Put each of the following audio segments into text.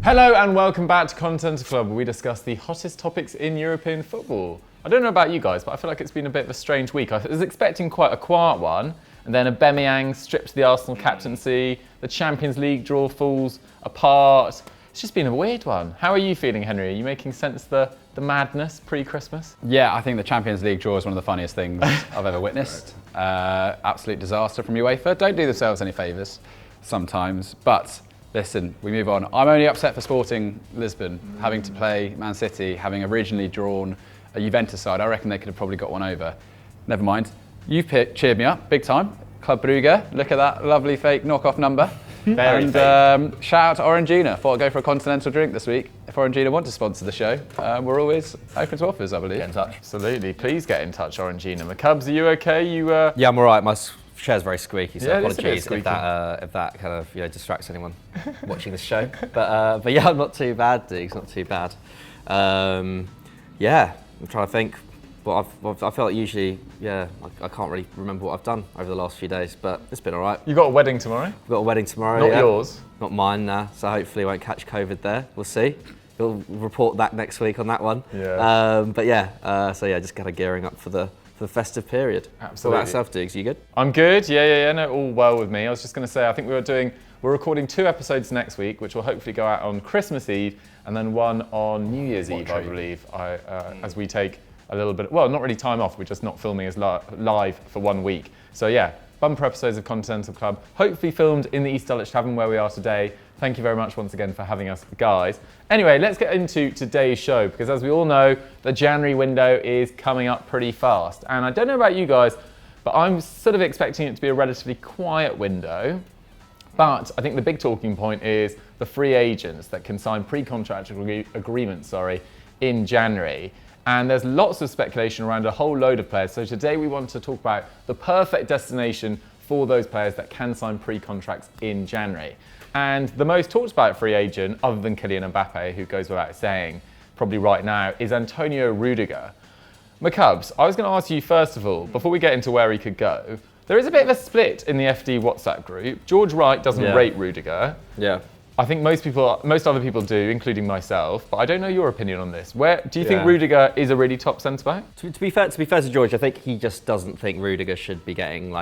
Hello and welcome back to Continental Club, where we discuss the hottest topics in European football. I don't know about you guys, but I feel like it's been a bit of a strange week. I was expecting quite a quiet one, and then Aubameyang stripped the Arsenal captaincy, the Champions League draw falls apart. It's just been a weird one. How are you feeling, Henry? Are you making sense of the madness pre-Christmas? Yeah, I think the Champions League draw is one of the funniest things I've ever witnessed. Absolute disaster from UEFA. Don't do themselves any favours sometimes, but listen, we move on. I'm only upset for Sporting Lisbon having to play Man City, having originally drawn a Juventus side. I reckon they could have probably got one over. Never mind. You've cheered me up big time. Club Brugge, look at that lovely fake knockoff number. Very and shout out to Orangina. Thought I'd go for a continental drink this week. If Orangina want to sponsor the show, we're always open to offers, I believe. Get in touch. Absolutely. Please get in touch, Orangina. McCubs, are you okay? Yeah, I'm all right. My chair's very squeaky, so Yeah, it is a bit apologies squeaky. if that kind of distracts anyone watching this show. But yeah, I'm not too bad, Diggs. Not too bad. Yeah, I'm trying to think. But I feel like usually, I can't really remember what I've done over the last few days, but it's been all right. You got a wedding tomorrow? We've got a wedding tomorrow. Not yeah. yours? Not mine, nah. So hopefully I won't catch COVID there. We'll see. We'll report that next week on that one. Yeah. But yeah, so yeah, just kind of gearing up for the festive period. Absolutely. What about yourself, Diggs? You good? I'm good. Yeah. No, all well with me. I was just going to say, I think we're recording 2 episodes next week, which will hopefully go out on Christmas Eve, and then one on New Year's Eve, I believe, as we take a little bit, well, not really time off, we're just not filming as live for 1 week. So yeah, bumper episodes of Continental Club, hopefully filmed in the East Dulwich Tavern where we are today. Thank you very much once again for having us, guys. Anyway, let's get into today's show, because as we all know, the January window is coming up pretty fast. And I don't know about you guys, but I'm sort of expecting it to be a relatively quiet window. But I think the big talking point is the free agents that can sign pre-contract agreements, in January. And there's lots of speculation around a whole load of players. So today we want to talk about the perfect destination for those players that can sign pre-contracts in January. And the most talked about free agent, other than Kylian Mbappe, who goes without saying, probably right now, is Antonio Rudiger. McCubs, I was going to ask you first of all, before we get into where he could go, there is a bit of a split in the FD WhatsApp group. George Wright doesn't rate Rudiger. Yeah. I think most other people do, including myself, but I don't know your opinion on this. Do you think Rudiger is a really top centre-back? To be fair to George, I think he just doesn't think Rudiger should be getting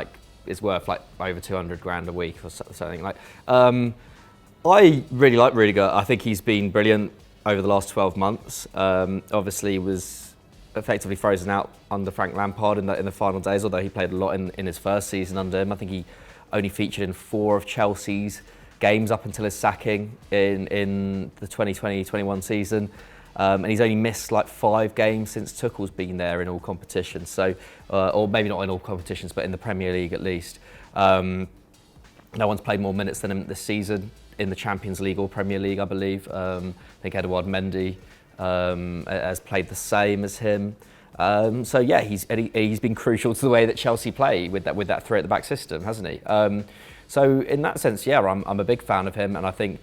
is worth over 200 grand a week or something like. I really like Rudiger. I think he's been brilliant over the last 12 months. Obviously, was effectively frozen out under Frank Lampard in the final days, although he played a lot in his first season under him. I think he only featured in 4 of Chelsea's games up until his sacking in the 2020-21 season. And he's only missed 5 games since Tuchel's been there in all competitions. So, or maybe not in all competitions, but in the Premier League at least. No one's played more minutes than him this season in the Champions League or Premier League, I believe. I think Edouard Mendy has played the same as him. So yeah, he's been crucial to the way that Chelsea play with that 3 at the back system, hasn't he? So in that sense, yeah, I'm a big fan of him, and I think,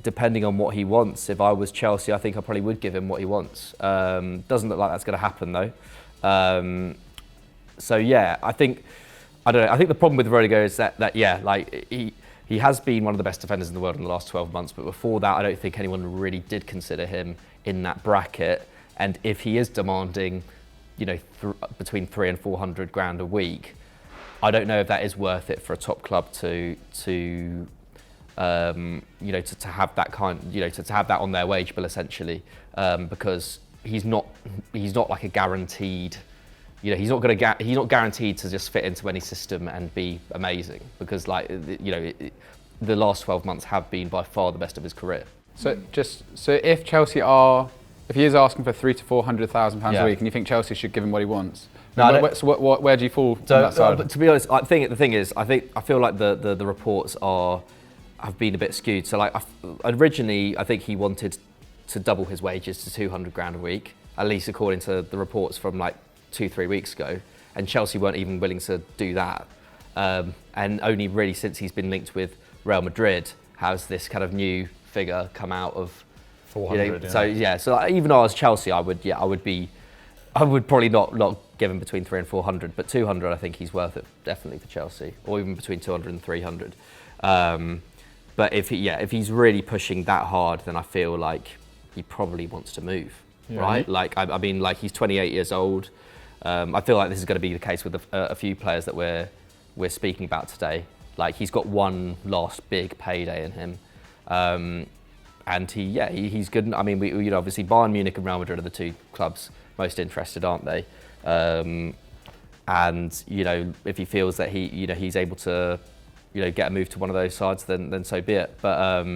depending on what he wants, if I was Chelsea, I think I probably would give him what he wants. Doesn't look like that's going to happen though. So yeah, I think the problem with Rudiger is that he has been one of the best defenders in the world in the last 12 months, but before that, I don't think anyone really did consider him in that bracket. And if he is demanding, between 300 and 400 grand a week, I don't know if that is worth it for a top club to have that to have that on their wage bill essentially, because he's not like a guaranteed. He's not guaranteed to just fit into any system and be amazing, because the last 12 months have been by far the best of his career. So if he is asking for £300,000 to £400,000 a week, and you think Chelsea should give him what he wants, where do you fall on that side? But to be honest, I think the thing is, I feel like the reports have been a bit skewed. So originally, I think he wanted to double his wages to 200 grand a week, at least according to the reports from 2-3 weeks ago, and Chelsea weren't even willing to do that. And only really since he's been linked with Real Madrid has this kind of new figure come out of 400. So even though I was Chelsea, I would probably not give him between 300 and 400, but 200 I think he's worth it definitely for Chelsea, or even between 200 and 300. But if he's really pushing that hard, then I feel like he probably wants to move, right? Like I mean, like he's 28 years old. I feel like this is going to be the case with a few players that we're speaking about today. Like he's got one last big payday in him, and he's good. I mean, obviously Bayern Munich and Real Madrid are the two clubs most interested, aren't they? And if he feels that he's able to get a move to one of those sides, then so be it. But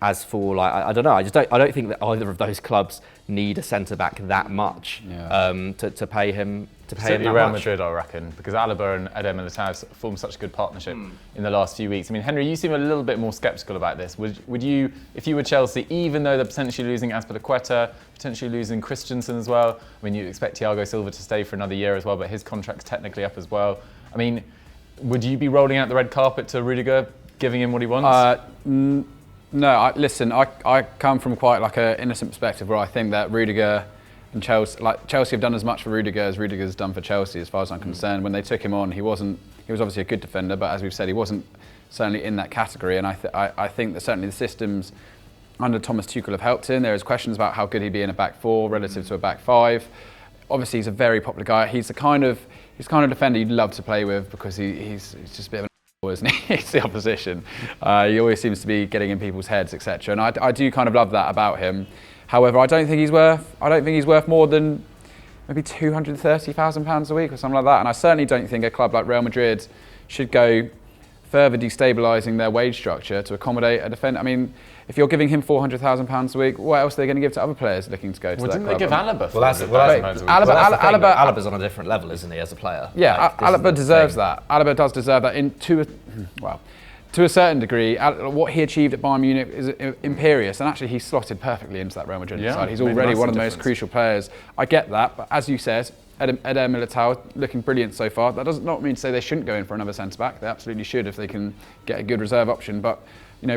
as for I don't know, I don't think that either of those clubs need a centre back that much to pay him. Certainly Real Madrid, I reckon, because Alaba and Eder Militao formed such a good partnership in the last few weeks. I mean, Henry, you seem a little bit more sceptical about this. Would you, if you were Chelsea, even though they're potentially losing Azpilicueta, potentially losing Christensen as well? I mean, you expect Thiago Silva to stay for another year as well, but his contract's technically up as well. I mean, would you be rolling out the red carpet to Rudiger, giving him what he wants? No, listen, I come from quite like an innocent perspective where I think that Rudiger and Chelsea have done as much for Rudiger as Rudiger's done for Chelsea, as far as I'm concerned. When they took him on, he was obviously a good defender, but as we've said, he wasn't certainly in that category. And I think that certainly the systems under Thomas Tuchel have helped him. There is questions about how good he'd be in a back four relative to a back five. Obviously, he's a very popular guy. He's the kind of defender you'd love to play with because he's just a bit of an isn't he? It's the opposition. He always seems to be getting in people's heads, etc. And I do kind of love that about him. However, I don't think he's worth more than maybe £230,000 a week or something like that. And I certainly don't think a club like Real Madrid should go further destabilising their wage structure to accommodate a defender. I mean, if you're giving him £400,000 a week, what else are they going to give to other players looking to go to that club? Didn't they give Alaba £400,000 a week? Alaba's on a different level, isn't he, as a player? Yeah, Alaba deserves that. Alaba does deserve that to a certain degree. What he achieved at Bayern Munich is imperious, and actually he's slotted perfectly into that Real Madrid side. He's already one of the most crucial players. I get that, but as you said, Eder Militao looking brilliant so far. That does not mean to say they shouldn't go in for another centre-back. They absolutely should if they can get a good reserve option. But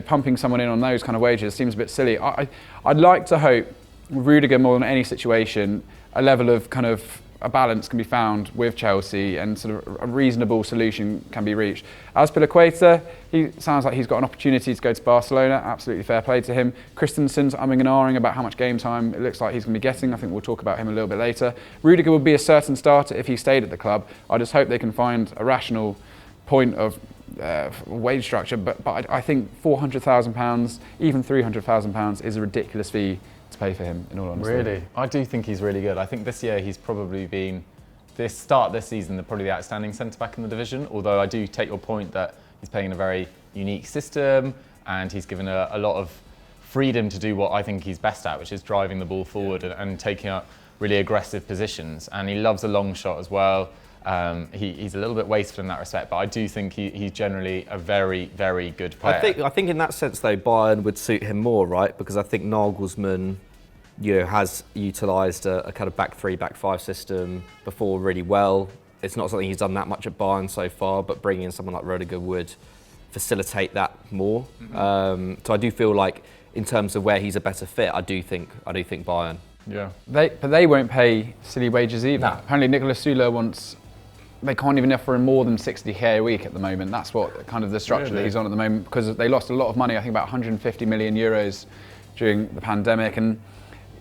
pumping someone in on those kind of wages seems a bit silly. I'd like to hope, Rudiger more than any situation, a level of kind of a balance can be found with Chelsea and sort of a reasonable solution can be reached. Azpilicueta, he sounds like he's got an opportunity to go to Barcelona. Absolutely fair play to him. Christensen's umming and ahhing about how much game time it looks like he's going to be getting. I think we'll talk about him a little bit later. Rudiger would be a certain starter if he stayed at the club. I just hope they can find a rational point of wage structure. But I think £400,000, even £300,000 is a ridiculous fee to pay for him, in all honesty. Really? I do think he's really good. I think this year he's probably been, this season, probably the outstanding centre-back in the division, although I do take your point that he's playing in a very unique system and he's given a lot of freedom to do what I think he's best at, which is driving the ball forward and taking up really aggressive positions. And he loves a long shot as well. He's a little bit wasteful in that respect, but I do think he's generally a very, very good player. I think in that sense, though, Bayern would suit him more, right? Because I think Nagelsmann, has utilised a kind of back three, back five system before really well. It's not something he's done that much at Bayern so far, but bringing in someone like Rudiger would facilitate that more. So I do feel like, in terms of where he's a better fit, I do think Bayern. Yeah. But they won't pay silly wages either. No. Apparently, Nicolas Süle they can't even offer him more than 60k a week at the moment. That's what kind of the structure that he's on at the moment, because they lost a lot of money. I think about 150 million euros during the pandemic. And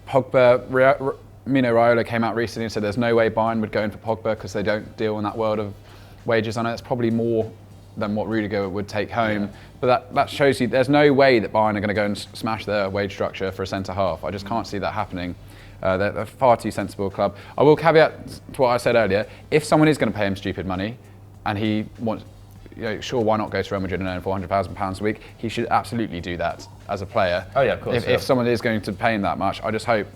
Pogba, Mino Raiola came out recently and said there's no way Bayern would go in for Pogba because they don't deal in that world of wages. I know it's probably more than what Rudiger would take home, but that shows you there's no way that Bayern are going to go and smash their wage structure for a centre half. I just can't see that happening. They're a far too sensible club. I will caveat to what I said earlier. If someone is going to pay him stupid money and he wants, sure, why not go to Real Madrid and earn £400,000 a week? He should absolutely do that as a player. Oh yeah, of course. If someone is going to pay him that much, I just hope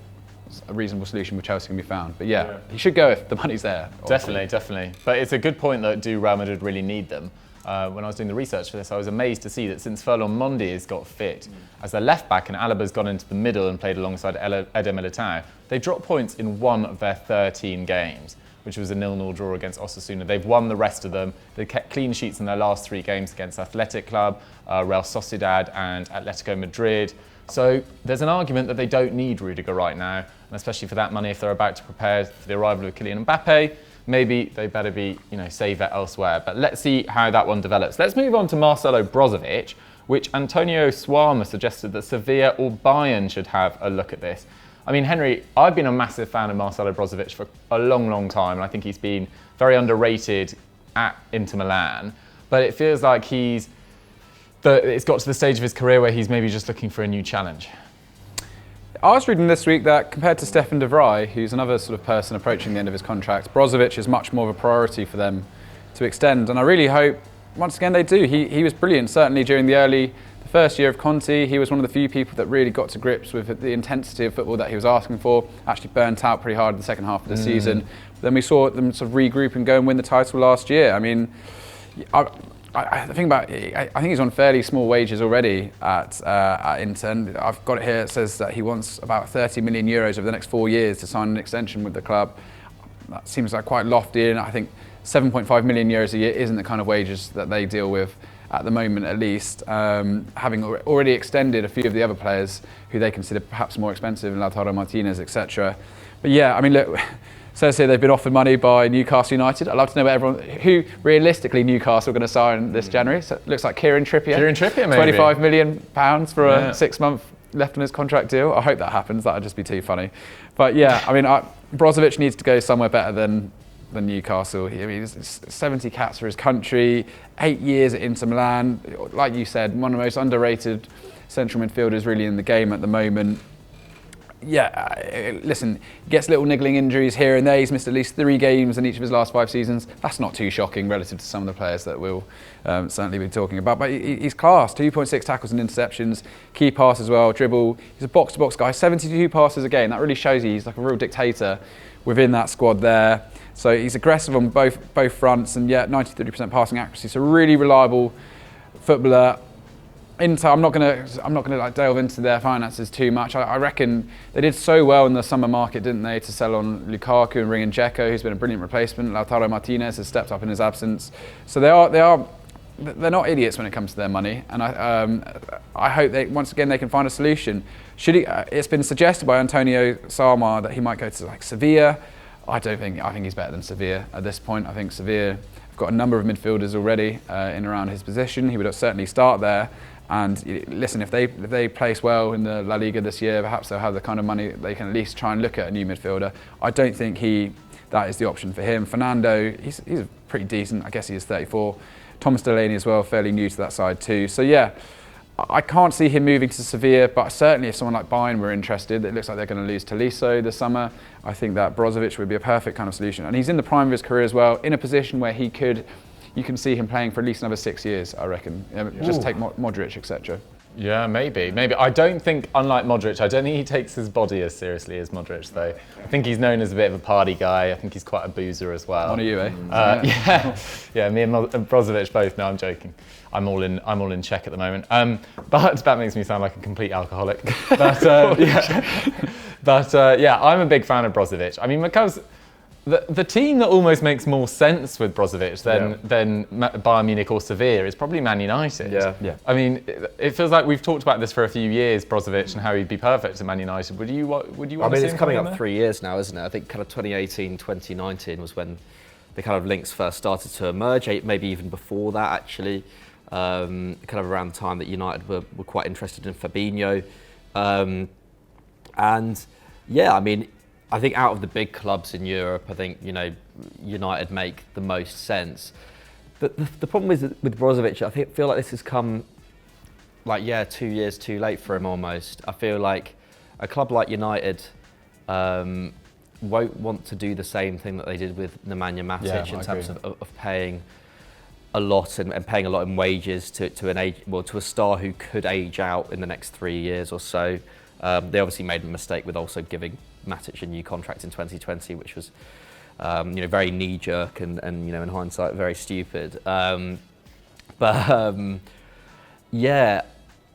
a reasonable solution with Chelsea can be found. But he should go if the money's there. Definitely. But it's a good point that do Real Madrid really need them? When I was doing the research for this, I was amazed to see that since Ferland Mendy has got fit as their left back and Alaba's gone into the middle and played alongside Eder Militao, they've dropped points in one of their 13 games, which was a 0-0 draw against Osasuna. They've won the rest of them. They've kept clean sheets in their last 3 games against Athletic Club, Real Sociedad and Atletico Madrid. So there's an argument that they don't need Rudiger right now, and especially for that money, if they're about to prepare for the arrival of Kylian Mbappe, maybe they better be, save it elsewhere. But let's see how that one develops. Let's move on to Marcelo Brozovic, which Antonio Suarma suggested that Sevilla or Bayern should have a look at this. I mean, Henry, I've been a massive fan of Marcelo Brozovic for a long, long time, and I think he's been very underrated at Inter Milan, but it feels like it's got to the stage of his career where he's maybe just looking for a new challenge. I was reading this week that compared to Stefan de Vrij, who's another sort of person approaching the end of his contract, Brozovic is much more of a priority for them to extend. And I really hope, once again, they do. He was brilliant, certainly during the first year of Conte. He was one of the few people that really got to grips with the intensity of football that he was asking for, actually burnt out pretty hard in the second half of the season. Then we saw them sort of regroup and go and win the title last year. I mean, I think he's on fairly small wages already at Inter. And I've got it here. It says that he wants about 30 million euros over the next 4 years to sign an extension with the club. That seems like quite lofty, and I think 7.5 million euros a year isn't the kind of wages that they deal with at the moment, at least. Having already extended a few of the other players who they consider perhaps more expensive, Lautaro Martinez, etc. But yeah, I mean, look. Says here they've been offered money by Newcastle United. I'd love to know who realistically Newcastle are going to sign this January. So it looks like Kieran Trippier. Kieran Trippier, maybe. £25 million for a 6-month left on his contract deal. I hope that happens. That would just be too funny. But yeah, I mean, Brozovic needs to go somewhere better than Newcastle. I mean, he's 70 caps for his country, 8 years at Inter Milan. Like you said, one of the most underrated central midfielders really in the game at the moment. Yeah, listen, he gets little niggling injuries here and there. He's missed at least 3 games in each of his last 5 seasons. That's not too shocking relative to some of the players that we'll certainly be talking about. But he's class, 2.6 tackles and interceptions, key pass as well, dribble. He's a box-to-box guy, 72 passes a game. That really shows you he's like a real dictator within that squad there. So he's aggressive on both fronts, and yet 93% passing accuracy. So really reliable footballer. Inter, I'm not gonna like delve into their finances too much. I reckon they did so well in the summer market, didn't they, to sell on Lukaku and bring in Dzeko, who's been a brilliant replacement. Lautaro Martinez has stepped up in his absence. So they're not idiots when it comes to their money, and I hope once again they can find a solution. It's been suggested by Antonio Rudiger that he might go to like Sevilla. I think he's better than Sevilla at this point. I think Sevilla have got a number of midfielders already in and around his position. He would certainly start there. And listen, if they place well in the La Liga this year, perhaps they'll have the kind of money that they can at least try and look at a new midfielder. I don't think that is the option for him. Fernando, he's pretty decent. I guess he is 34. Thomas Delaney as well, fairly new to that side too. So yeah, I can't see him moving to Sevilla, but certainly if someone like Bayern were interested, it looks like they're going to lose Tolisso this summer. I think that Brozovic would be a perfect kind of solution. And he's in the prime of his career as well, in a position where you can see him playing for at least another 6 years, I reckon. Just take Modric, etc. Yeah, maybe. I don't think, unlike Modric, I don't think he takes his body as seriously as Modric, though. I think he's known as a bit of a party guy. I think he's quite a boozer as well. One of you, eh? Yeah. Me and Brozovic both. No, I'm joking. I'm all in Czech at the moment. But that makes me sound like a complete alcoholic. But I'm a big fan of Brozovic. I mean, because the team that almost makes more sense with Brozovic than Bayern Munich or Sevilla is probably Man United. Yeah. I mean, it feels like we've talked about this for a few years, Brozovic, and how he'd be perfect at Man United. Would you want to see him? I mean, it's coming up there? 3 years now, isn't it? I think kind of 2018, 2019 was when the kind of links first started to emerge. Maybe even before that, actually. Kind of around the time that United were quite interested in Fabinho. And yeah, I mean, I think out of the big clubs in Europe, I think, United make the most sense. But the problem is with Brozovic, I feel like this has come 2 years too late for him almost. I feel like a club like United won't want to do the same thing that they did with Nemanja Matic in terms of paying a lot and paying a lot in wages to a star who could age out in the next 3 years or so. They obviously made a mistake with also giving Matic a new contract in 2020, which was very knee-jerk and in hindsight very stupid.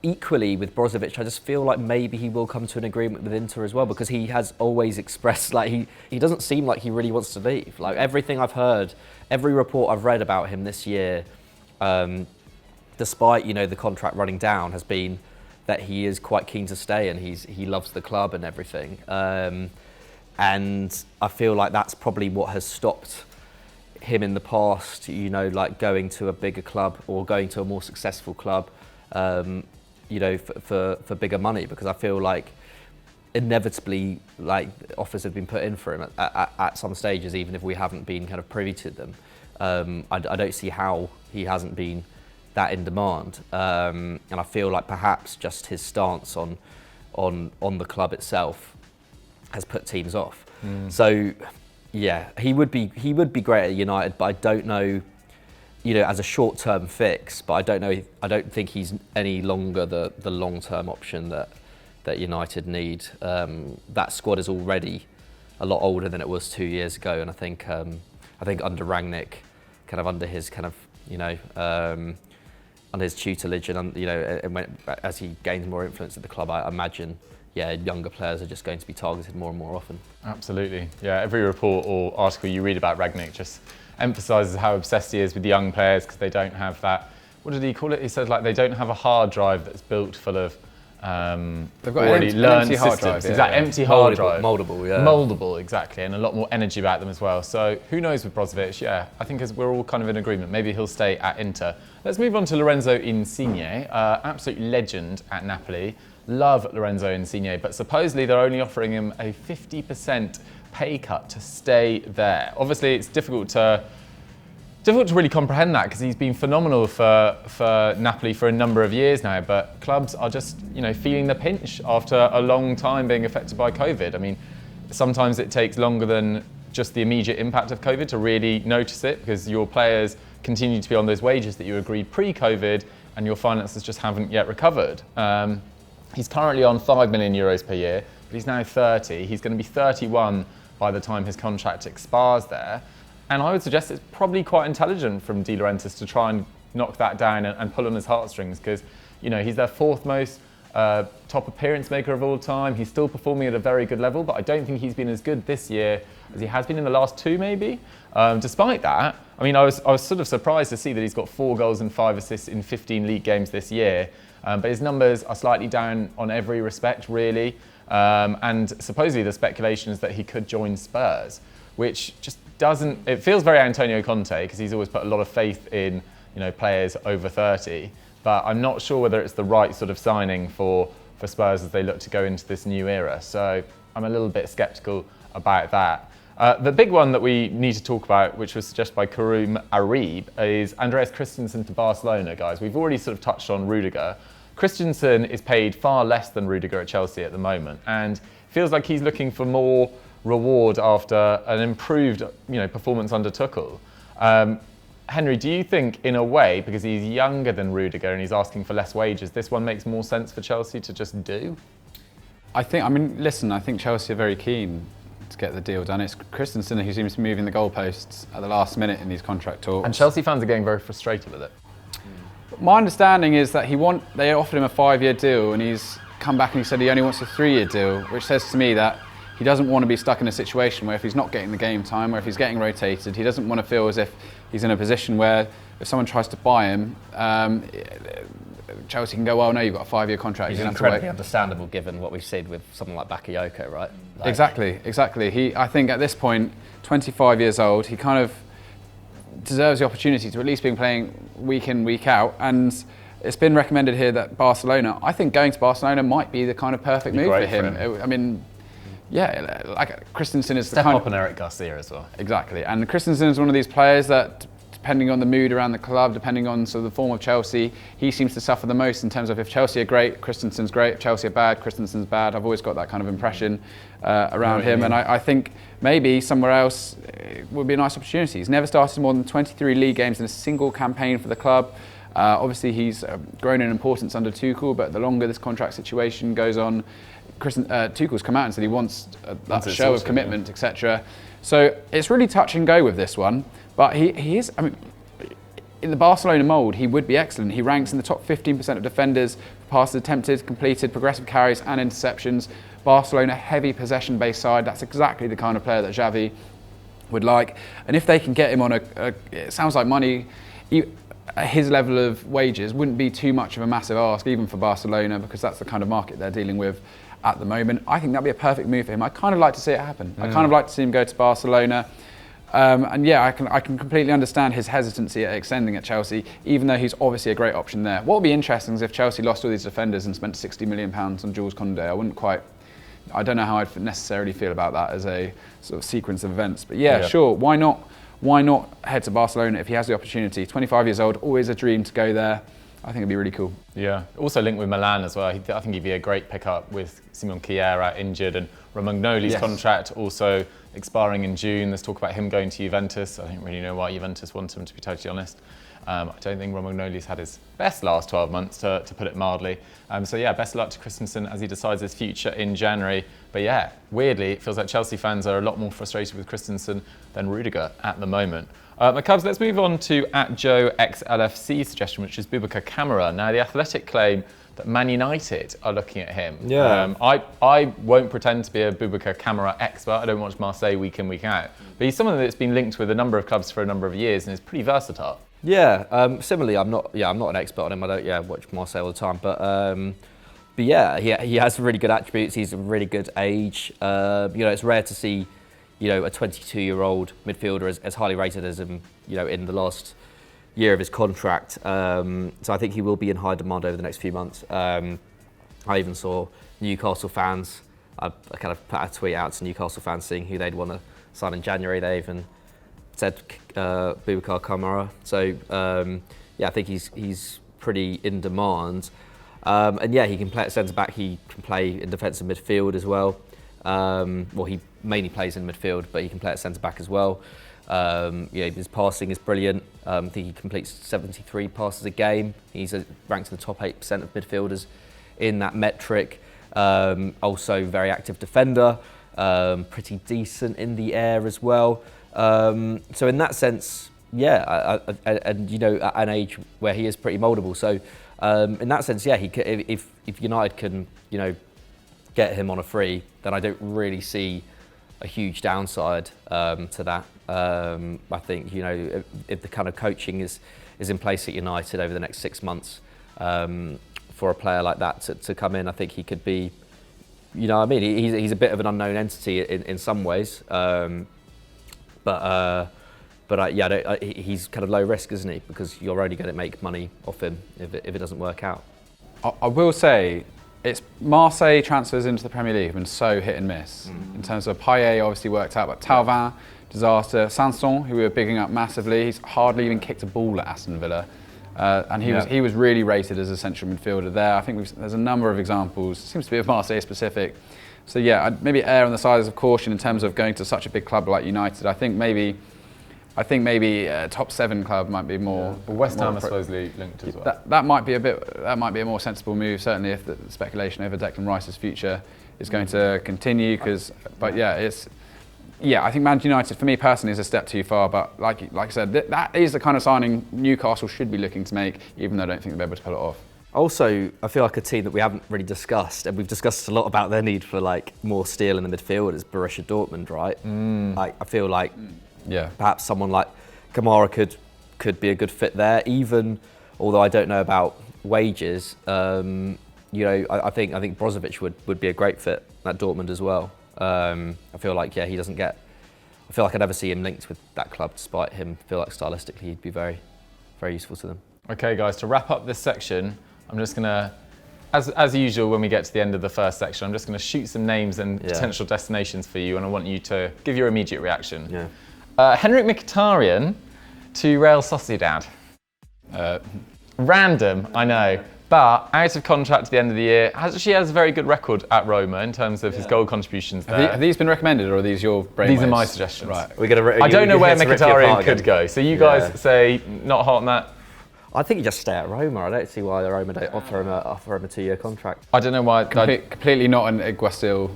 Equally with Brozovic, I just feel like maybe he will come to an agreement with Inter as well, because he has always expressed he doesn't seem like he really wants to leave. Like everything I've heard, every report I've read about him this year, despite the contract running down, has been that he is quite keen to stay and he loves the club and everything. And I feel like that's probably what has stopped him in the past, going to a bigger club or going to a more successful club for bigger money, because I feel like inevitably offers have been put in for him at some stages, even if we haven't been kind of privy to them. I don't see how he hasn't been that in demand, and I feel like perhaps just his stance on the club itself has put teams off. So yeah, he would be great at United, but I don't know, as a short-term fix. But I don't think he's any longer the long-term option that United need. That squad is already a lot older than it was 2 years ago, and I think under Rangnick, kind of under his under his tutelage, and as he gains more influence at the club, I imagine, younger players are just going to be targeted more and more often. Absolutely, yeah. Every report or article you read about Rangnick just emphasises how obsessed he is with the young players, because they don't have that. What did he call it? He says they don't have a hard drive that's built full of they've got already learned empty hard systems. drive, Exactly, empty hard drive. Moldable, Exactly, and a lot more energy about them as well. So who knows with Brozovic? Yeah, I think we're all kind of in agreement. Maybe he'll stay at Inter. Let's move on to Lorenzo Insigne, absolute legend at Napoli. Love Lorenzo Insigne, but supposedly they're only offering him a 50% pay cut to stay there. Obviously, it's difficult to really comprehend that, because he's been phenomenal for Napoli for a number of years now, but clubs are just feeling the pinch after a long time being affected by COVID. I mean, sometimes it takes longer than just the immediate impact of COVID to really notice it, because your players continue to be on those wages that you agreed pre-COVID, and your finances just haven't yet recovered. He's currently on €5 million per year, but he's now 30. He's going to be 31 by the time his contract expires there. And I would suggest it's probably quite intelligent from De Laurentiis to try and knock that down and pull on his heartstrings, because he's their fourth most top appearance maker of all time. He's still performing at a very good level, but I don't think he's been as good this year as he has been in the last two, maybe. Despite that, I mean, I was sort of surprised to see that he's got 4 goals and 5 assists in 15 league games this year. But his numbers are slightly down on every respect, really. And supposedly the speculation is that he could join Spurs, which just doesn't. It feels very Antonio Conte, because he's always put a lot of faith in players over 30. But I'm not sure whether it's the right sort of signing for Spurs as they look to go into this new era. So I'm a little bit sceptical about that. The big one that we need to talk about, which was suggested by Karoum Arib, is Andreas Christensen to Barcelona, guys. We've already sort of touched on Rudiger. Christensen is paid far less than Rudiger at Chelsea at the moment, and feels like he's looking for more reward after an improved performance under Tuchel. Henry, do you think, in a way, because he's younger than Rudiger and he's asking for less wages, this one makes more sense for Chelsea to just do? I think Chelsea are very keen to get the deal done. It's Christensen who seems to be moving the goalposts at the last minute in these contract talks. And Chelsea fans are getting very frustrated with it. My understanding is that they offered him a 5-year deal, and he's come back and he said he only wants a 3-year deal, which says to me that he doesn't want to be stuck in a situation where if he's not getting the game time, or if he's getting rotated, he doesn't want to feel as if he's in a position where if someone tries to buy him, Chelsea can go, well, no, you've got a 5-year contract. It's incredibly understandable given what we've seen with someone like Bakayoko, right? Exactly. I think at this point, 25 years old, he kind of deserves the opportunity to at least be playing week in, week out. And it's been recommended here that Barcelona, I think going to Barcelona might be the kind of perfect move for him. I mean, yeah, like Christensen is Step up on Eric Garcia as well. Exactly. And Christensen is one of these players that, depending on the mood around the club, depending on sort of the form of Chelsea, he seems to suffer the most in terms of if Chelsea are great, Christensen's great. If Chelsea are bad, Christensen's bad. I've always got that kind of impression around him. And I think maybe somewhere else would be a nice opportunity. He's never started more than 23 league games in a single campaign for the club. Obviously, he's grown in importance under Tuchel, but the longer this contract situation goes on, Tuchel's come out and said he wants that show of commitment, etc. So it's really touch and go with this one. But he is, I mean, in the Barcelona mould, he would be excellent. He ranks in the top 15% of defenders, passes attempted, completed, progressive carries and interceptions. Barcelona, heavy possession-based side. That's exactly the kind of player that Xavi would like. And if they can get him on it sounds like money, his level of wages wouldn't be too much of a massive ask, even for Barcelona, because that's the kind of market they're dealing with at the moment. I think that'd be a perfect move for him. I'd kind of like to see it happen. I'd kind of like to see him go to Barcelona. And yeah, I can completely understand his hesitancy at extending at Chelsea, even though he's obviously a great option there. What would be interesting is if Chelsea lost all these defenders and spent £60 million on Jules Koundé. I don't know how I'd necessarily feel about that as a sort of sequence of events. But yeah, sure, why not? Why not head to Barcelona if he has the opportunity? 25 years old, always a dream to go there. I think it'd be really cool. Yeah, also linked with Milan as well. I think he'd be a great pickup with Simon Kjaer injured and Romagnoli's contract also expiring in June. There's talk about him going to Juventus. I don't really know why Juventus want him, to be totally honest. I don't think Romagnoli's had his best last 12 months, to put it mildly. So yeah, best of luck to Christensen as he decides his future in January. But yeah, weirdly, it feels like Chelsea fans are a lot more frustrated with Christensen than Rudiger at the moment. My Cubs, let's move on to @JoeXLFC suggestion, which is Boubcar Kamara. Now, the Athletic claim that Man United are looking at him. Yeah. I won't pretend to be a Boubcar Kamara expert. I don't watch Marseille week in, week out. But he's someone that's been linked with a number of clubs for a number of years and is pretty versatile. Yeah. Similarly, I'm not an expert on him. I don't watch Marseille all the time, but yeah, he has really good attributes. He's a really good age. It's rare to see, a 22-year-old midfielder as highly rated as him, in the last year of his contract. So I think he will be in high demand over the next few months. I even saw Newcastle fans, I kind of put a tweet out to Newcastle fans seeing who they'd want to sign in January. They even said Boubcar Kamara. So I think he's pretty in demand. And yeah, he can play at centre-back, he can play in defensive midfield as well. He mainly plays in midfield, but he can play at centre-back as well. His passing is brilliant. I think he completes 73 passes a game. He's ranked in the top 8% of midfielders in that metric. Also very active defender, pretty decent in the air as well. So in that sense, at an age where he is pretty mouldable. So in that sense, yeah, if United can, get him on a free, then I don't really see a huge downside to that. I think, if the kind of coaching is in place at United over the next 6 months, for a player like that to come in, I think he could be, he's a bit of an unknown entity in some ways. He's kind of low risk, isn't he? Because you're only going to make money off him if it doesn't work out. I will say, it's Marseille transfers into the Premier League have been so hit and miss. In terms of Payet obviously worked out, but Thauvin, disaster. Sanson, who we were bigging up massively, he's hardly even kicked a ball at Aston Villa. And he was really rated as a central midfielder there. I think there's a number of examples, seems to be of Marseille specific. So yeah, I'd maybe err on the side of caution in terms of going to such a big club like United. I think maybe a top 7 club might be more. Yeah. But West Ham are supposedly linked as well. That might be a more sensible move. Certainly, if the speculation over Declan Rice's future is going to continue. I think Man United for me personally is a step too far. But like I said, that is the kind of signing Newcastle should be looking to make, even though I don't think they'll be able to pull it off. Also, I feel like a team that we haven't really discussed, and we've discussed a lot about their need for more steel in the midfield, is Borussia Dortmund, right? I feel like perhaps someone like Kamara could be a good fit there. Even although I don't know about wages, I think Brozovic would be a great fit at Dortmund as well. I feel like he doesn't get. I feel like I'd never see him linked with that club, despite him. I feel like stylistically he'd be very, very useful to them. Okay, guys, to wrap up this section, I'm just gonna, as usual, when we get to the end of the first section, I'm just gonna shoot some names and potential destinations for you, and I want you to give your immediate reaction. Yeah. Henrikh Mkhitaryan to Real Sociedad. Random, I know, but out of contract at the end of the year. He has a very good record at Roma in terms of his goal contributions there. Have these been recommended, or are these your brainwaves? These are my suggestions. Right. I don't know where Mkhitaryan could go, so you guys say not hot on that. I think you just stay at Roma. I don't see why the Roma don't offer him a 2-year contract. I don't know why. Completely not an Iguasil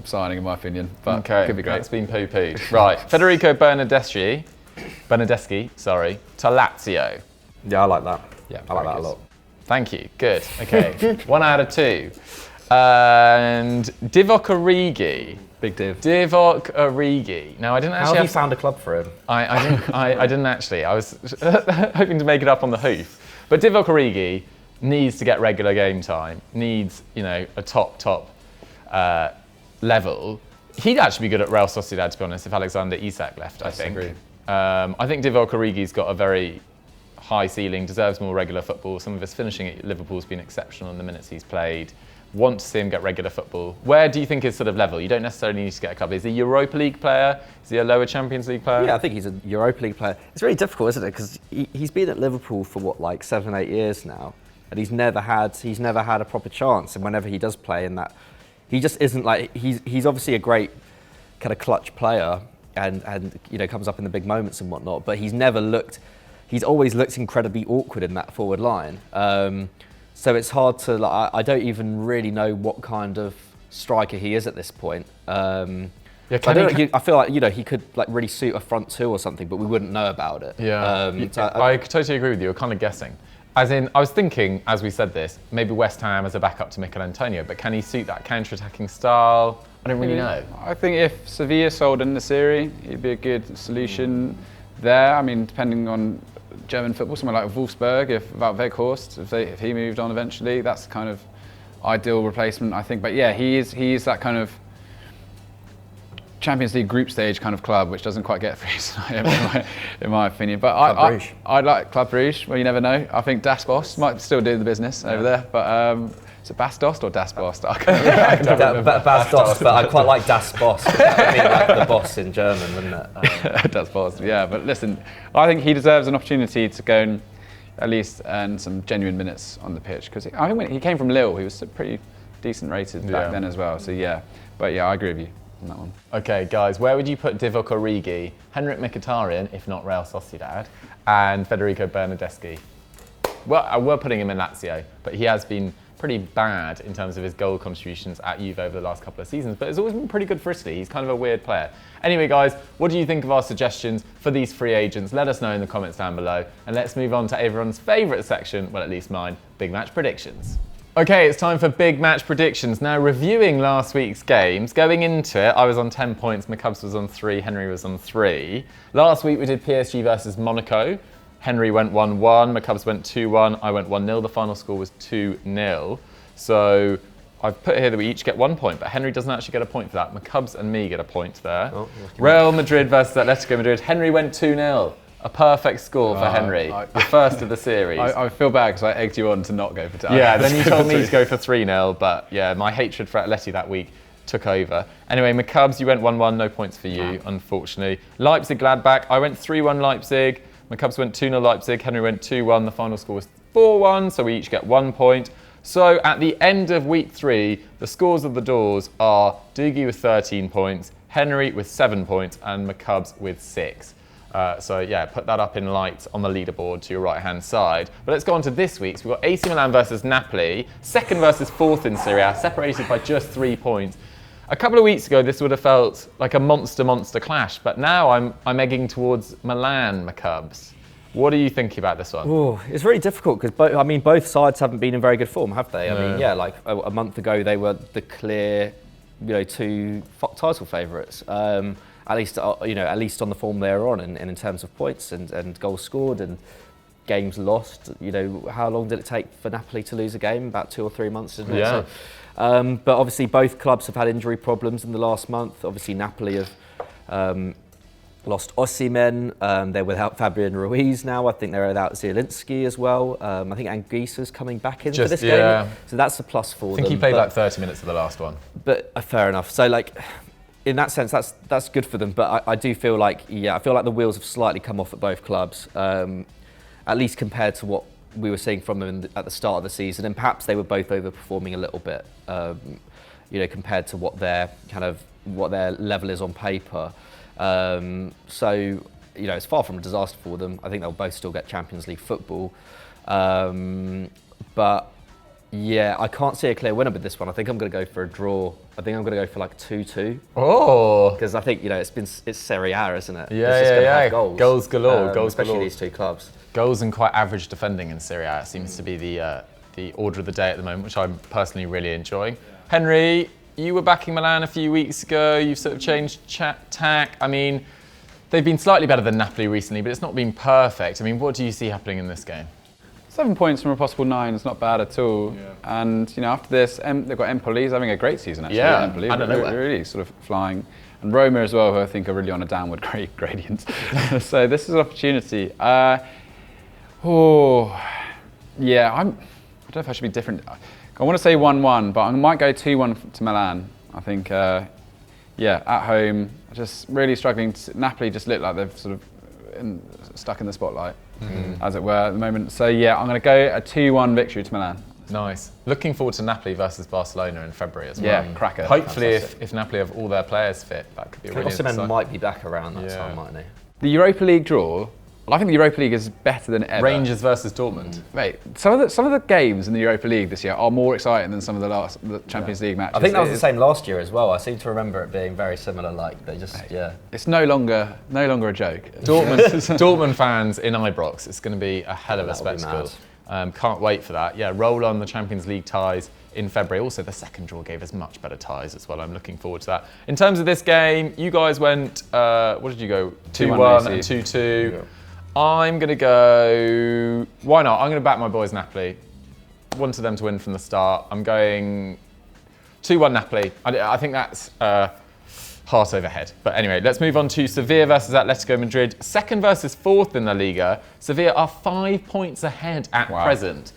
signing, in my opinion, but could be great. That's been poo-pooed. Right, Federico Bernardeschi, to Lazio. Yeah, I like that. Yeah, I like that a lot. Thank you. Good. Okay. 1 out of 2. And Divock Origi. Big Div. Divock Origi. Now, I didn't actually. How have you found a club for him? I didn't actually. I was hoping to make it up on the hoof. But Divock Origi needs to get regular game time. Needs, a top level. He'd actually be good at Real Sociedad, to be honest, if Alexander Isak left, I think. I think Divock Origi's got a very high ceiling, deserves more regular football. Some of his finishing at Liverpool's been exceptional in the minutes he's played. Want to see him get regular football. Where do you think his sort of level? You don't necessarily need to get a club. Is he a Europa League player? Is he a lower Champions League player? Yeah, I think he's a Europa League player. It's really difficult, isn't it? Because he's been at Liverpool for what, like 7, 8 years now, and he's never had a proper chance. And whenever he does play in that, he just isn't like he's obviously a great kind of clutch player, and you know, comes up in the big moments and whatnot. But he's always looked incredibly awkward in that forward line. So it's hard to, like, I don't even really know what kind of striker he is at this point. I feel like, you know, he could like really suit a front two or something, but we wouldn't know about it. I totally agree with you. You're kind of guessing. As in, I was thinking, as we said this, maybe West Ham as a backup to Mikel Antonio, but can he suit that counter-attacking style? I don't really know. I think if Sevilla sold in the Serie, he'd be a good solution there. I mean, depending on German football, somewhere like Wolfsburg, if Weghorst, if he moved on eventually, that's kind of ideal replacement, I think. But yeah, he is that kind of Champions League group stage kind of club, which doesn't quite get through in my opinion. But I like Club Brugge. Well, you never know. I think Das Bost might still do the business over there, but. Is it Bas Dost or Das Bost? I can't remember. Bas Dost, but I quite like Das Bost. That would be like the boss in German, wouldn't it? Das Bost, yeah. But listen, I think he deserves an opportunity to go and at least earn some genuine minutes on the pitch, because I think when he came from Lille, he was pretty decent rated back then as well. So yeah, but yeah, I agree with you on that one. Okay, guys, where would you put Divock Origi, Henrikh Mkhitaryan, if not Real Sociedad, and Federico Bernardeschi? Well, we're putting him in Lazio, but he has been pretty bad in terms of his goal contributions at Juve over the last couple of seasons, but it's always been pretty good for Italy. He's kind of a weird player. Anyway, guys, what do you think of our suggestions for these free agents? Let us know in the comments down below, and let's move on to everyone's favourite section, well, at least mine, big match predictions. Okay, it's time for big match predictions. Now, reviewing last week's games, going into it, I was on 10 points, McCubs was on 3, Henry was on 3. Last week we did PSG versus Monaco. Henry went 1-1, McCubs went 2-1, I went 1-0. The final score was 2-0. So I've put here that we each get 1 point, but Henry doesn't actually get a point for that. McCubs and me get a point there. Real Madrid versus Atletico Madrid. Henry went 2-0. A perfect score for Henry, the first of the series. I feel bad because I egged you on to not go for 2. Yeah, then you told me to go for 3-0, but yeah, my hatred for Atleti that week took over. Anyway, McCubs, you went 1-1, no points for you, unfortunately. Leipzig, Gladbach, I went 3-1 Leipzig. McCubs went 2-0 Leipzig, Henry went 2-1, the final score was 4-1, so we each get 1 point. So at the end of week 3, the scores of the doors are Doogie with 13 points, Henry with 7 points, and McCubs with 6. So yeah, put that up in lights on the leaderboard to your right-hand side. But let's go on to this week's. We've got AC Milan versus Napoli, 2nd versus 4th in Serie A, separated by just 3 points. A couple of weeks ago, this would have felt like a monster clash, but now I'm egging towards Milan, McCubs. What are you thinking about this one? Oh, it's really difficult because both sides haven't been in very good form, have they? I mean, yeah, like a month ago they were the clear, 2 title favourites. At least on the form they're on, and in terms of points and goals scored and games lost. How long did it take for Napoli to lose a game? About 2 or 3 months, didn't it? Yeah. So, but obviously both clubs have had injury problems in the last month. Obviously Napoli have lost Osimhen. They're without Fabian Ruiz now. I think they're without Zielinski as well. I think Anguissa's coming back in for this game. So that's a plus for them. I think he played like 30 minutes of the last one. But fair enough. So in that sense, that's good for them. But I do feel like, the wheels have slightly come off at both clubs, at least compared to what we were seeing from them at the start of the season. And perhaps they were both overperforming a little bit, compared to what their level is on paper. So it's far from a disaster for them. I think they'll both still get Champions League football. But yeah, I can't see a clear winner with this one. I think I'm going to go for a draw. I think I'm going to go for like 2-2. Oh! Because I think, it's Serie A, isn't it? Yeah. Goals. Goals galore. Especially these 2 clubs. Goals and quite average defending in Serie A seems to be the order of the day at the moment, which I'm personally really enjoying. Henry, you were backing Milan a few weeks ago. You've sort of changed tack. I mean, they've been slightly better than Napoli recently, but it's not been perfect. I mean, what do you see happening in this game? 7 points from a possible 9 is not bad at all. Yeah. And after this, they've got Empoli having a great season actually. Yeah, Empoli, I don't know. really sort of flying. And Roma as well, who I think are really on a downward gradient. So this is an opportunity. I don't know if I should be different. I want to say 1-1, but I might go 2-1 to Milan. I think, at home, just really struggling. Napoli just look like they've sort of stuck in the spotlight, as it were, at the moment. So I'm going to go a 2-1 victory to Milan. Nice. Looking forward to Napoli versus Barcelona in February as well. Yeah, cracker. Hopefully, if Napoli have all their players fit, that could be a really Osimhen exciting. might be back around that time, mightn't he? The Europa League draw. I think the Europa League is better than ever. Rangers versus Dortmund. Mate, some of the games in the Europa League this year are more exciting than some of the Champions League matches. I think that was the same last year as well. I seem to remember it being very similar. Like they just, It's no longer a joke. Dortmund fans in Ibrox. It's going to be a hell of a That'll be spectacle. Can't wait for that. Yeah, roll on the Champions League ties in February. Also, the second draw gave us much better ties as well. I'm looking forward to that. In terms of this game, you guys went, what did you go? 2-1 and 2-2. Yeah. I'm going to go, why not? I'm going to back my boys Napoli. Wanted them to win from the start. I'm going 2-1 Napoli. I think that's heart over head. But anyway, let's move on to Sevilla versus Atletico Madrid. Second versus fourth in the Liga. Sevilla are 5 points ahead at present.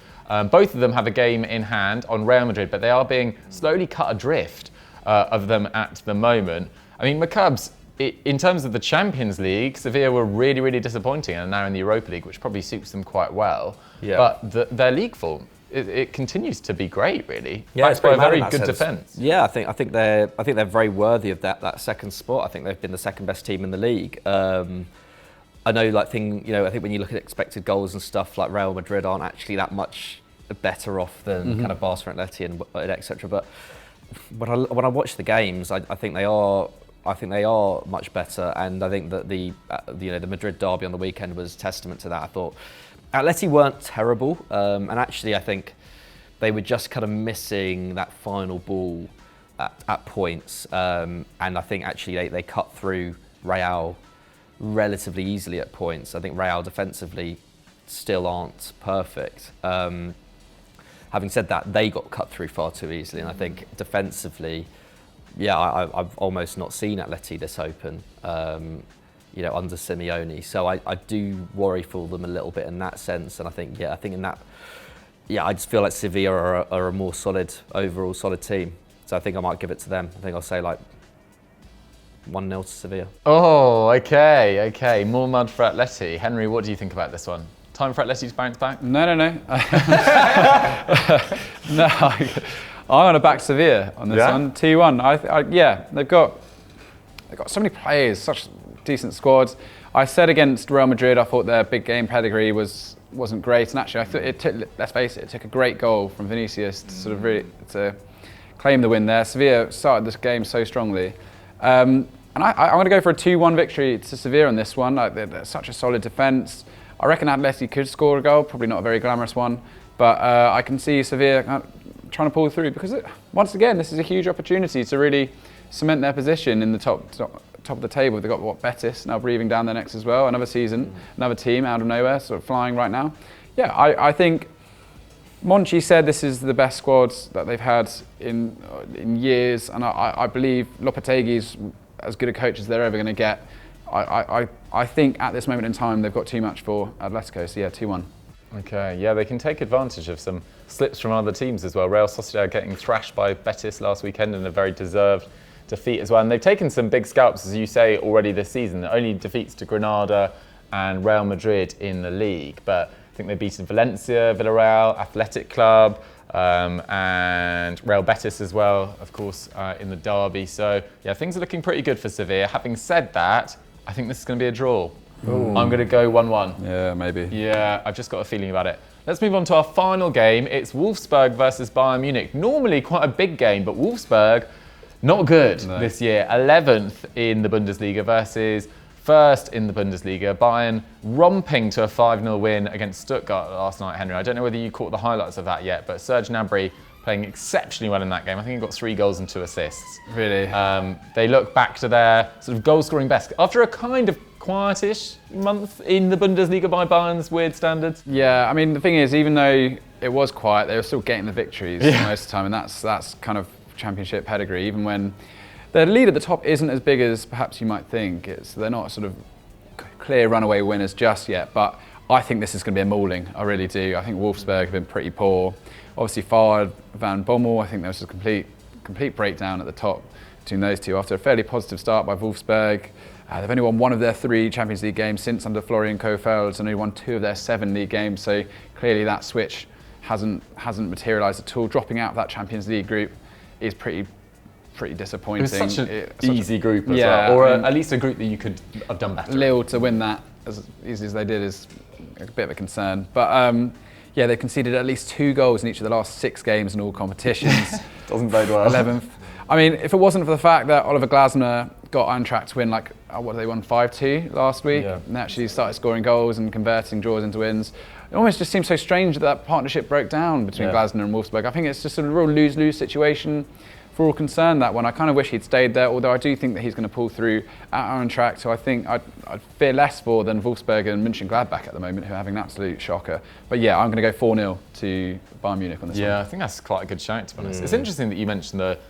Both of them have a game in hand on Real Madrid, but they are being slowly cut adrift of them at the moment. I mean, McCubs, in terms of the Champions League, Sevilla were really, really disappointing and are now in the Europa League, which probably suits them quite well. Yeah. But their league form, it continues to be great, really. Yeah, it's by a very good defence. Yeah, I think they're very worthy of that second spot. I think they've been the second best team in the league. I know, I think when you look at expected goals and stuff, like Real Madrid aren't actually that much better off than kind of Barcelona, Atleti, and etc. But when I watch the games, I think they are. I think they are much better, and I think that the Madrid derby on the weekend was testament to that. I thought Atleti weren't terrible, and actually I think they were just kind of missing that final ball at points, and I think actually they cut through Real relatively easily at points. I think Real defensively still aren't perfect. Having said that, they got cut through far too easily, and I think defensively, I've almost not seen Atleti this open, under Simeone. So I do worry for them a little bit in that sense, and I think in that, I just feel like Sevilla are a more overall solid team. So I think I might give it to them. I think I'll say 1-0 to Sevilla. Oh, okay. More mud for Atleti. Henry, what do you think about this one? Time for Atleti to bounce back? No. No, I'm going to back Sevilla on this one. 2-1. They've got so many players, such decent squads. I said against Real Madrid, I thought their big game pedigree wasn't great, and actually I thought let's face it took a great goal from Vinicius to sort of really to claim the win there. Sevilla started this game so strongly. And I'm going to go for a 2-1 victory to Sevilla on this one. They're such a solid defence. I reckon Atleti could score a goal, probably not a very glamorous one, but I can see Sevilla trying to pull through because, once again, this is a huge opportunity to really cement their position in the top of the table. They've got Betis now breathing down their necks as well. Another season, another team out of nowhere, sort of flying right now. Yeah, I think Monchi said this is the best squad that they've had in years, and I believe Lopetegui's as good a coach as they're ever going to get. I think at this moment in time they've got too much for Atletico, so 2-1. Okay, they can take advantage of some slips from other teams as well. Real Sociedad getting thrashed by Betis last weekend in a very deserved defeat as well. And they've taken some big scalps, as you say, already this season. The only defeats to Granada and Real Madrid in the league. But I think they've beaten Valencia, Villarreal, Athletic Club, and Real Betis as well, of course, in the derby. So, things are looking pretty good for Sevilla. Having said that, I think this is going to be a draw. Ooh. I'm going to go 1-1. Yeah, maybe. Yeah, I've just got a feeling about it. Let's move on to our final game. It's Wolfsburg versus Bayern Munich. Normally quite a big game, but Wolfsburg, not good this year. 11th in the Bundesliga versus first in the Bundesliga. Bayern romping to a 5-0 win against Stuttgart last night, Henry. I don't know whether you caught the highlights of that yet, but Serge Gnabry playing exceptionally well in that game. I think he got 3 goals and 2 assists. Really? They look back to their sort of goal-scoring best after a kind of quietish month in the Bundesliga by Bayern's weird standards. Yeah, I mean, the thing is, even though it was quiet, they were still getting the victories most of the time, and that's kind of championship pedigree. Even when their lead at the top isn't as big as perhaps you might think, they're not sort of clear runaway winners just yet, but I think this is going to be a mauling, I really do. I think Wolfsburg have been pretty poor. Obviously, Farhad Van Bommel, I think there was a complete breakdown at the top between those two after a fairly positive start by Wolfsburg. They've only won 1 of their 3 Champions League games since under Florian Kohfeldt, and only won 2 of their 7 league games. So clearly that switch hasn't materialised at all. Dropping out of that Champions League group is pretty disappointing. It was such an easy group as well, or at least a group that you could have done better. Lille to win that as easy as they did is a bit of a concern. But yeah, they've conceded at least 2 goals in each of the last 6 games in all competitions. Doesn't bode well. 11th. I mean, if it wasn't for the fact that Oliver Glasner got on track to win, they won 5-2 last week, and actually started scoring goals and converting draws into wins. It almost just seems so strange that partnership broke down between Glasner and Wolfsburg. I think it's just a real lose-lose situation for all concerned, that one. I kind of wish he'd stayed there, although I do think that he's going to pull through at our own track. So I think I'd fear less for than Wolfsburg and Mönchengladbach at the moment, who are having an absolute shocker. But yeah, I'm going to go 4-0 to Bayern Munich on this one. Yeah, I think that's quite a good shout, to be honest. It's interesting that you mentioned that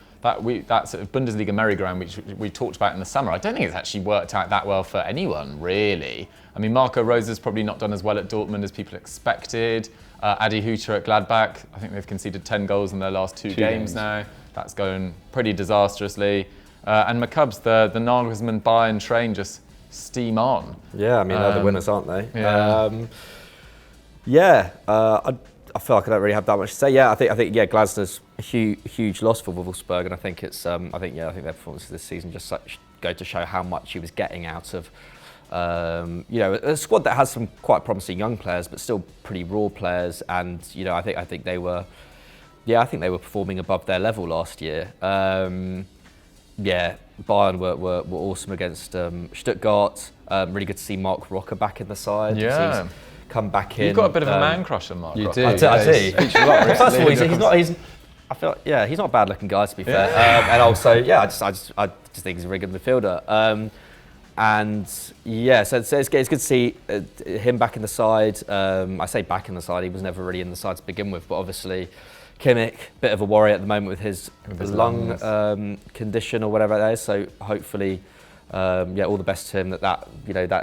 sort of Bundesliga merry-go-round which we talked about in the summer. I don't think it's actually worked out that well for anyone, really. I mean, Marco Rosa's probably not done as well at Dortmund as people expected. Adi Hütter at Gladbach, I think they've conceded 10 goals in their last 2 games now. That's going pretty disastrously. And McCubs, the Nagelsmann Bayern train just steam on. Yeah, I mean, they're the winners, aren't they? Yeah. I feel like I don't really have that much to say. Yeah, I think Glasner's a huge loss for Wolfsburg, and I think it's I think their performances this season just go to show how much he was getting out of a squad that has some quite promising young players, but still pretty raw players. And I think they were performing above their level last year. Bayern were awesome against Stuttgart. Really good to see Mark Rocker back in the side. Yeah. Come back in. You've got a bit of a man crush on Mark Rocker. You do. I do. First of all, he's not a bad looking guy, to be fair. And also, I just think he's a really good midfielder. So it's good to see him back in the side. I say back in the side, he was never really in the side to begin with, but obviously Kimmich, bit of a worry at the moment with his lung condition or whatever that is. So hopefully, all the best to him. That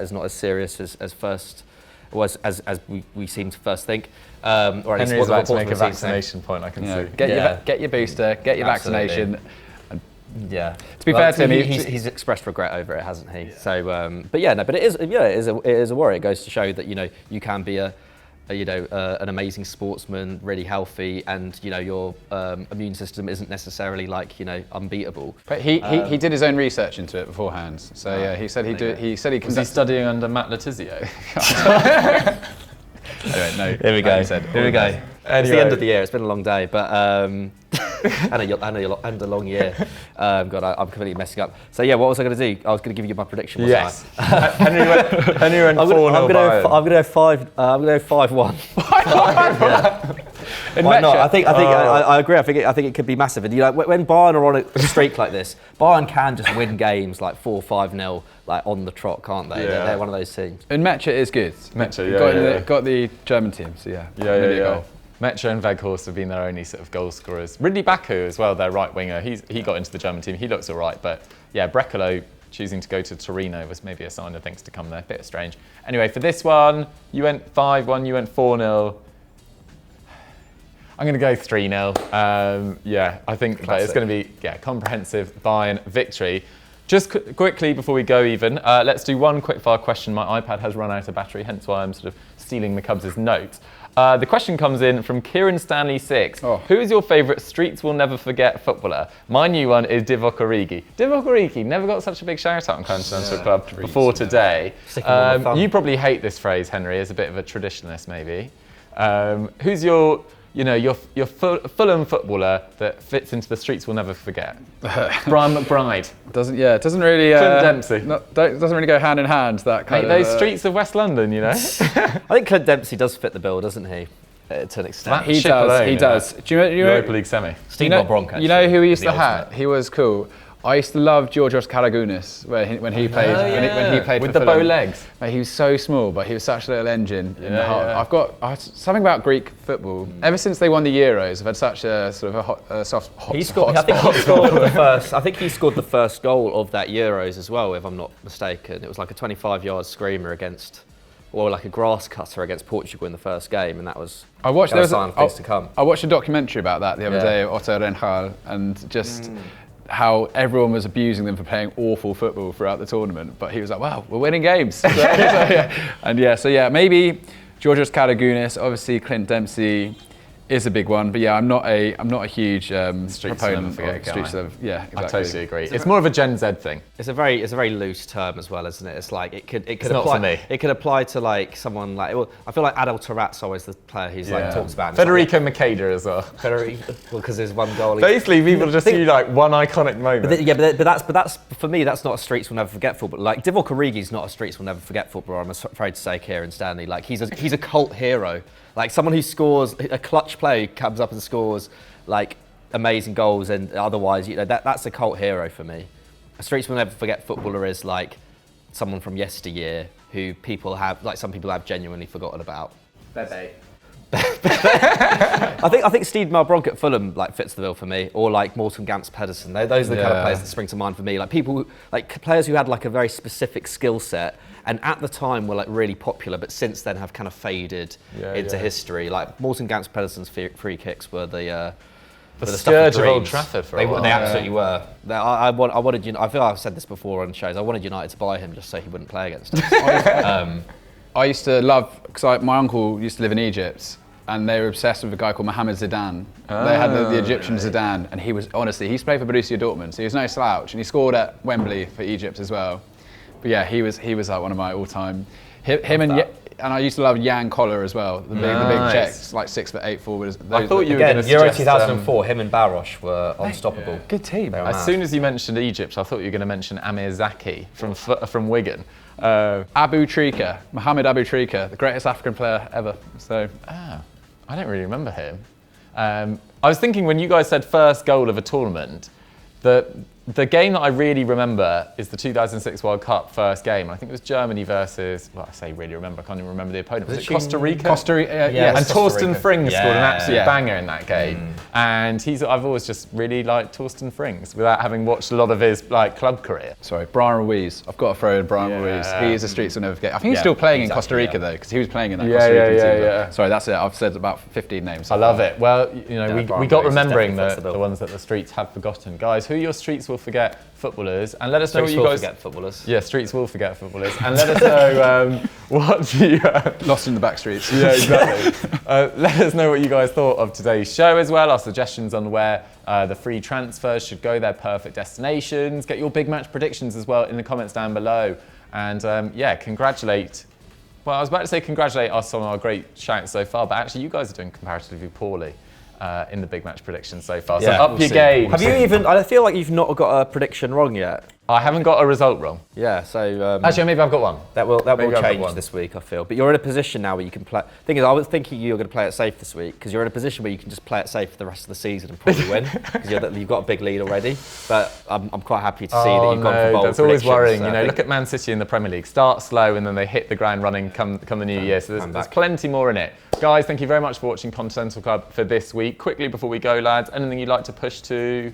is not as serious as first was as we seem to first think. Or at least Henry's about to make a saying. vaccination point. I can see. Get your booster, get your vaccination. Yeah. To be fair to him, he's expressed regret over it, hasn't he? Yeah. So, but it is a worry. It goes to show that you can be an amazing sportsman, really healthy, and your immune system isn't necessarily unbeatable. But he did his own research into it beforehand. So he said Was he studying under Matt Letizia? Anyway, no. Here we go. Here we go. It's the end of the year. It's been a long day, but and a long year. God, I'm completely messing up. So what was I going to do? I was going to give you my prediction. Yes. Henry went 4-0 Bayern. I'm going to go 5-1. Why not? I agree. I think it could be massive. And when Bayern are on a streak like this, Bayern can just win games 4-5-0 on the trot, can't they? Yeah. They're one of those teams. And Mecha is good. Got the German team. So yeah. Mecha and Weghorst have been their only sort of goal scorers. Ridley Baku as well, their right winger. He got into the German team. He looks all right, but Brekalo choosing to go to Torino was maybe a sign of things to come there. A bit strange. Anyway, for this one, you went 5-1. You went 4-0. I'm going to go 3-0. I think that it's going to be comprehensive Bayern victory. Just quickly before we go let's do one quickfire question. My iPad has run out of battery, hence why I'm sort of stealing McCubs' notes. The question comes in from Kieran Stanley 6. Oh. Who is your favourite Streets Will Never Forget footballer? My new one is Divock Origi. Divock Origi never got such a big shout out on Continental Club before today. You probably hate this phrase, Henry, as a bit of a traditionalist maybe. Who's your Fulham footballer that fits into the Streets Will Never Forget? Brian McBride. Doesn't really. Clint Dempsey. Doesn't really go hand in hand. That kind of. Those streets of West London, I think Clint Dempsey does fit the bill, doesn't he? to an extent. He does. He does. Do you know? Europa League semi. Steve Bronk, you know who he used to have? He was cool. I used to love Georgios Karagounis when he played when he played with for the Fulham. bow legs. Mate, he was so small, but he was such a little engine in the heart. I've got something about Greek football. Ever since they won the Euros, I've had such a sort of a soft. I think he scored the first. I think he scored the first goal of that Euros as well, if I'm not mistaken. It was like a 25-yard screamer against, or like a grass cutter against Portugal in the first game, and that was. I watched. There was a sign of things to come. I watched a documentary about that the other day, Otto Renhal, and just. How everyone was abusing them for playing awful football throughout the tournament, but he was like, "Wow, we're winning games." So maybe Georgios Karagounis, obviously Clint Dempsey is a big one, but I'm not a huge proponent of Streets of exactly. I totally agree. It's more of a Gen Z thing. It's a very loose term as well, isn't it? It's like it could apply. Not for me. It could apply to like someone like. Well, I feel like Adel Tarat's always the player who's like talks about. Federico Macheda as well. Because there's one goal. Basically, people just see like one iconic moment. But that's for me. That's not a Streets will never forget football. Like Divock Origi's not a Streets will never forget footballer. I'm afraid to say, Kieran Stanley. Like he's a cult hero. Like someone who scores a clutch play, comes up and scores like amazing goals, and otherwise, that's a cult hero for me. A Streets will never forget footballer is like someone from yesteryear who some people have genuinely forgotten about. Bebe. I think Steve Malbronk at Fulham like fits the bill for me, or like Morten Gams Pedersen. Those are the kind of players that spring to mind for me. Like players who had like a very specific skill set, and at the time were like really popular, but since then have kind of faded into history. Like Morten Gams Pedersen's free kicks were the scourge of Old Trafford for a while. They absolutely were. I wanted. I feel like I've said this before on shows. I wanted United to buy him just so he wouldn't play against us. I used to love, because my uncle used to live in Egypt, and they were obsessed with a guy called Mohamed Zidane. They had the Egyptian Zidane, and he was, honestly, he used to play for Borussia Dortmund, so he was no slouch, and he scored at Wembley for Egypt as well. But yeah, he was like one of my all-time. And I used to love Jan Koller as well, the big Czechs, like 6'8" forwards. I thought you were Again, going to Euro suggest, 2004, him and Baros were unstoppable. Good team. As soon as you mentioned Egypt, I thought you were going to mention Amir Zaki from Wigan. Abu Trika, Mohamed Abu Trika, the greatest African player ever. So, I don't really remember him. I was thinking when you guys said first goal of a tournament, the game that I really remember is the 2006 World Cup first game. I think it was Germany versus, well, I say really remember, I can't even remember the opponent. Was it Costa Rica? Costa Rica, yeah. And Torsten Frings scored an absolute banger in that game. And I've always just really liked Torsten Frings without having watched a lot of his club career. Sorry, Brian Ruiz. I've got to throw in Brian Ruiz. He is a Streets will never forget. I think he's still playing in Costa Rica though, because he was playing in that Costa Rican team. Yeah. Sorry, that's it. I've said about 15 names. I love it. Well, we got remembering the ones that the Streets have forgotten. Guys, who your Streets will forget footballers, and let us know what you guys. Forget footballers. Yeah, Streets will forget footballers, and let us know what you lost in the back streets. Yeah, exactly. Let us know what you guys thought of today's show as well. Our suggestions on where the free transfers should go, their perfect destinations. Get your big match predictions as well in the comments down below, and congratulate. Well, I was about to say congratulate us on our great shouts so far, but actually you guys are doing comparatively poorly in the big match predictions so far. So up your game. Have you even? I feel like you've not got a prediction wrong yet. I haven't got a result wrong. Yeah, so actually maybe I've got one. That will change this week, I feel. But you're in a position now where you can play. Thing is, I was thinking you were going to play it safe this week because you're in a position where you can just play it safe for the rest of the season and probably win because you've got a big lead already. But I'm quite happy to see that you've gone for bold that's always worrying. So Look at Man City in the Premier League. Start slow and then they hit the ground running come the new year. So there's plenty more in it. Guys, thank you very much for watching Continental Club for this week. Quickly before we go, lads, anything you'd like to push to?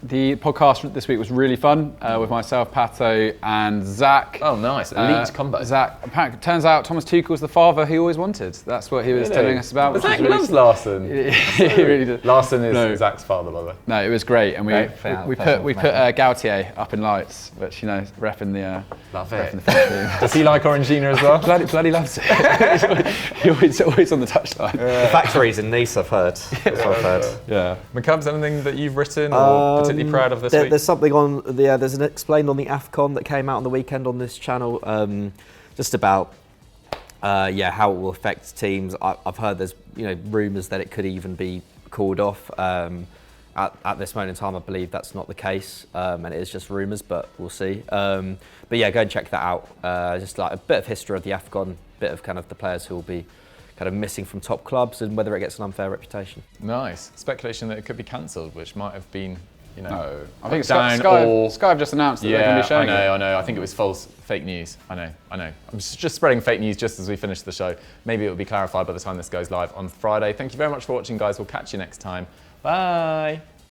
The podcast this week was really fun with myself, Pato, and Zach. Oh, nice. Elite combo. Zach, turns out Thomas Tuchel's the father he always wanted. That's what he was telling us about. But Zach loves Larson. He really did. Larson is Zach's father, by the way. No, it was great. And we put Gautier up in lights, which, repping the... Love it. Does he like Orangina as well? bloody loves it. He's always on the touchline. The factory's in Nice, I've heard. That's what I've heard. Yeah. McCubs, anything that you've written or particularly proud of this week? There's something on there's an explained on the AFCON that came out on the weekend on this channel, just about how it will affect teams. I've heard there's rumours that it could even be called off. At this moment in time, I believe that's not the case, and it is just rumours, but we'll see. But yeah, go and check that out. Just like a bit of history of the AFCON, bit of kind of the players who will be kind of missing from top clubs and whether it gets an unfair reputation. Nice. Speculation that it could be cancelled, which might have been, No. I think down Sky have just announced that they're going to be showing it. I know. I think it was false, fake news. I know. I'm just spreading fake news just as we finish the show. Maybe it will be clarified by the time this goes live on Friday. Thank you very much for watching, guys. We'll catch you next time. Bye.